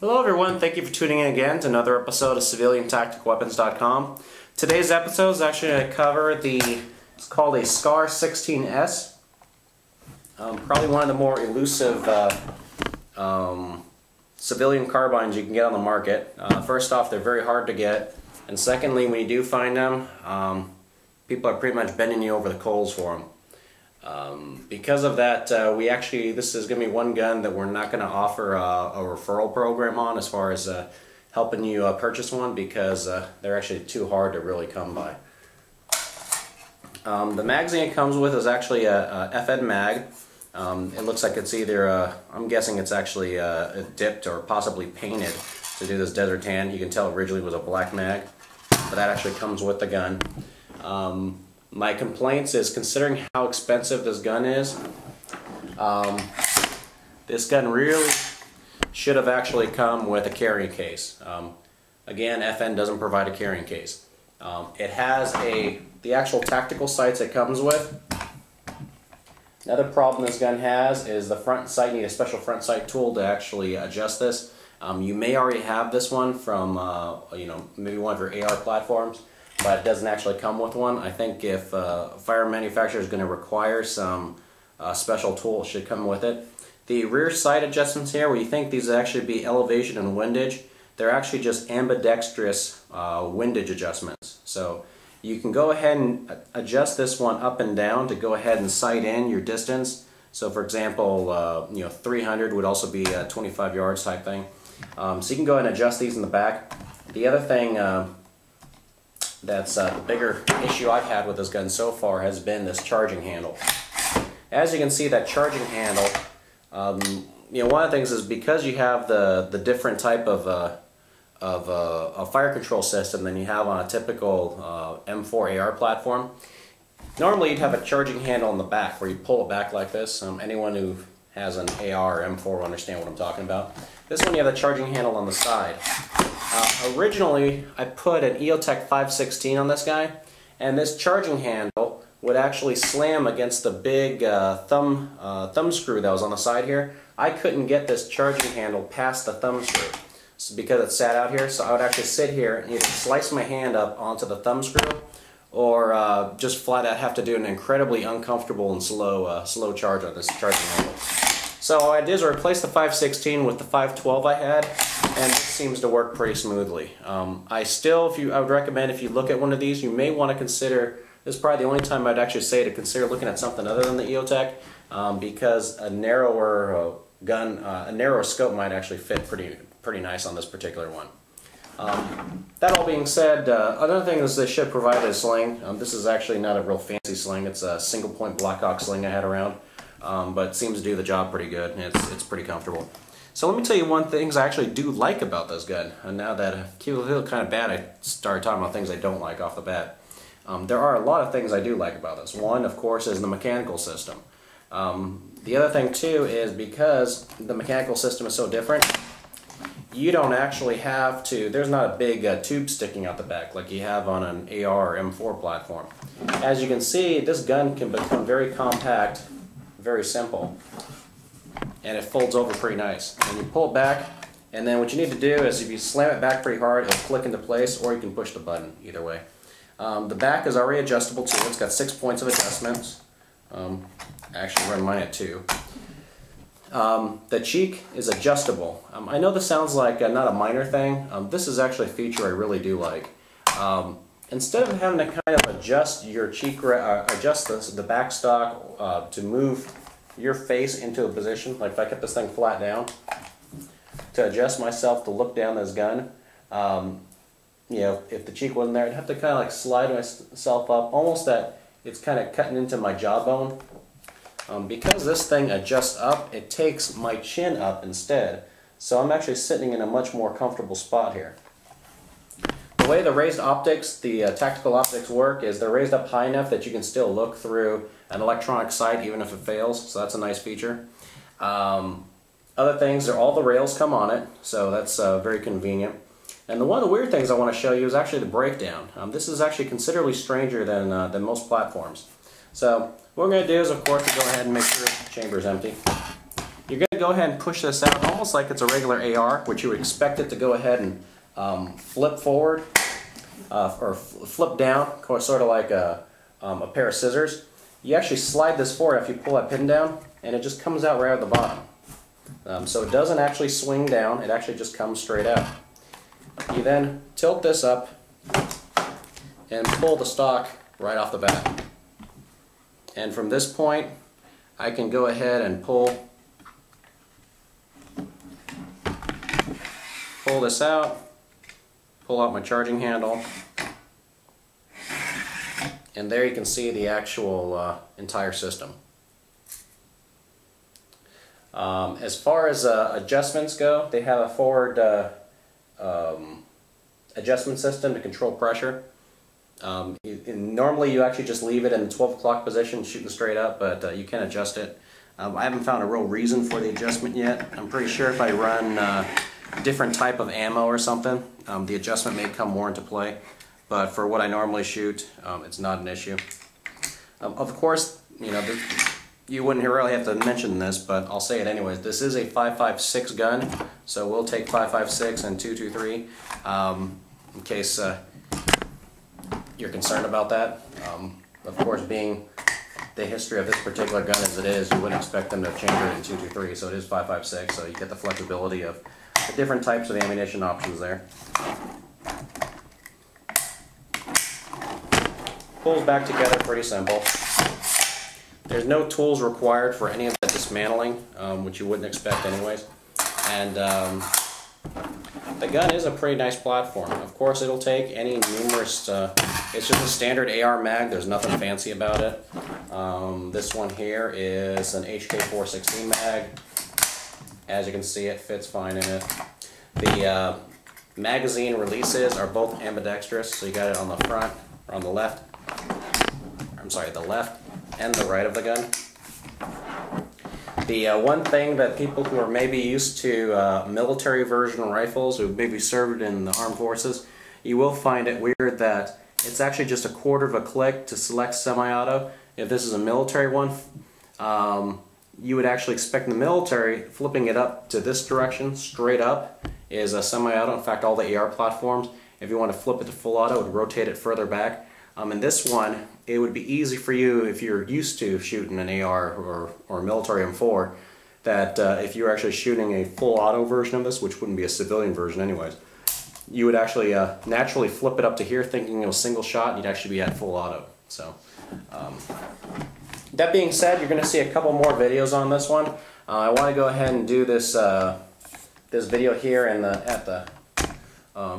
Hello everyone, thank you for tuning in again to another episode of CivilianTacticalWeapons.com. Today's episode is actually going to cover it's called a SCAR 16S. Probably one of the more elusive civilian carbines you can get on the market. First off, they're very hard to get, and secondly, when you do find them, people are pretty much bending you over the coals for them. Because of that, this is going to be one gun that we're not going to offer a referral program on as far as helping you purchase one, because they're actually too hard to really come by. The magazine it comes with is actually a FN mag. It looks like it's either, I'm guessing it's actually dipped or possibly painted to do this desert tan. You can tell originally it was a black mag, but that actually comes with the gun. My complaints is, considering how expensive this gun is, this gun really should have actually come with a carrying case. Again, FN doesn't provide a carrying case. It has the actual tactical sights it comes with. Another problem this gun has is the front sight. You need a special front sight tool to actually adjust this. You may already have this one from maybe one of your AR platforms, but it doesn't actually come with one. I think if a firearm manufacturer is going to require some special tool, it should come with it. The rear sight adjustments here, where you think these would actually be elevation and windage, they're actually just ambidextrous windage adjustments. So you can go ahead and adjust this one up and down to go ahead and sight in your distance. So for example, 300 would also be 25 yards type thing. So you can go ahead and adjust these in the back. The other thing that's the bigger issue I've had with this gun so far has been this charging handle. As you can see, that charging handle, one of the things is, because you have the different type of a fire control system than you have on a typical M4 AR platform. Normally you'd have a charging handle on the back where you pull it back like this. Anyone who has an AR or M4 will understand what I'm talking about. This one you have the charging handle on the side. Originally I put an EOTech 516 on this guy, and this charging handle would actually slam against the big thumb screw that was on the side here. I couldn't get this charging handle past the thumb screw because it sat out here, so I would actually sit here and either slice my hand up onto the thumb screw, or just flat out have to do an incredibly uncomfortable and slow charge on this charging handle. So what I did is replace the 516 with the 512 I had, and it seems to work pretty smoothly. I would recommend, if you look at one of these, you may want to consider, this is probably the only time I'd actually say to consider looking at something other than the EOTech, because a narrower a narrower scope might actually fit pretty nice on this particular one. That all being said, another thing is they should provide a sling. This is actually not a real fancy sling. It's a single point Blackhawk sling I had around, but it seems to do the job pretty good, and it's pretty comfortable. So let me tell you one thing I actually do like about this gun. And now that I feel kind of bad, I started talking about things I don't like off the bat. There are a lot of things I do like about this. One, of course, is the mechanical system. The other thing too is, because the mechanical system is so different, you don't actually have to, there's not a big tube sticking out the back like you have on an AR or M4 platform. As you can see, this gun can become very compact, very simple, and it folds over pretty nice. And you pull it back, and then what you need to do is, if you slam it back pretty hard, it'll click into place, or you can push the button, either way. The back is already adjustable too. It's got 6 points of adjustments. I actually run mine at 2. The cheek is adjustable. I know this sounds like not a minor thing. This is actually a feature I really do like. Instead of having to kind of adjust your cheek, adjust the backstock to move your face into a position, like if I kept this thing flat down, to adjust myself to look down this gun, if the cheek wasn't there, I'd have to kind of like slide myself up, almost that it's kind of cutting into my jawbone. Because this thing adjusts up, it takes my chin up instead, so I'm actually sitting in a much more comfortable spot here. The way the raised optics, the tactical optics work, is they're raised up high enough that you can still look through an electronic sight even if it fails, so that's a nice feature. Other things are all the rails come on it, so that's very convenient. And one of the weird things I want to show you is actually the breakdown. This is actually considerably stranger than most platforms. So what we're going to do is, of course, go ahead and make sure the chamber is empty. you're going to go ahead and push this out almost like it's a regular AR, which you would expect it to go ahead and flip forward or flip down, sort of like a pair of scissors. You actually slide this forward after you pull that pin down, and it just comes out right at the bottom. So it doesn't actually swing down, it actually just comes straight out. You then tilt this up and pull the stock right off the bat. And from this point, I can go ahead and pull this out, pull out my charging handle, and there you can see the actual entire system. As far as adjustments go, they have a forward adjustment system to control pressure. Normally you actually just leave it in the 12 o'clock position shooting straight up, but you can adjust it. I haven't found a real reason for the adjustment yet. I'm pretty sure if I run different type of ammo or something, the adjustment may come more into play. But for what I normally shoot, it's not an issue. Of course, you know, you wouldn't really have to mention this, but I'll say it anyways. This is a 5.56 gun, so we'll take 5.56 and 2.23 in case you're concerned about that. Of course, being the history of this particular gun as it is, you wouldn't expect them to change it in 2.23, so it is 5.56, so you get the flexibility of the different types of ammunition options there. Pulls back together pretty simple. There's no tools required for any of the dismantling, which you wouldn't expect anyways. And the gun is a pretty nice platform. Of course, it'll take any numerous, it's just a standard AR mag, there's nothing fancy about it. This one here is an HK416 mag. As you can see, it fits fine in it. The magazine releases are both ambidextrous, so you got it on the front or on the left. I'm sorry, the left and the right of the gun. The one thing that people who are maybe used to military version rifles, who maybe served in the armed forces, you will find it weird that it's actually just a quarter of a click to select semi-auto. If this is a military one, you would actually expect in the military, flipping it up to this direction, straight up, is a semi-auto. In fact, all the AR platforms, if you want to flip it to full auto, it would rotate it further back. In this one, it would be easy for you if you're used to shooting an AR or military M4, that if you're actually shooting a full auto version of this, which wouldn't be a civilian version anyways, you would actually naturally flip it up to here thinking it was single shot, and you'd actually be at full auto. So, that being said, you're going to see a couple more videos on this one. I want to go ahead and do this this video here in the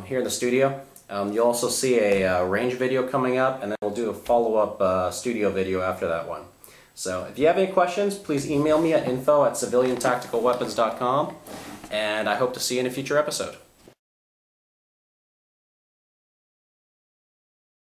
here in the studio. You'll also see a range video coming up, and then we'll do a follow-up studio video after that one. So if you have any questions, please email me at info@civiliantacticalweapons.com, and I hope to see you in a future episode.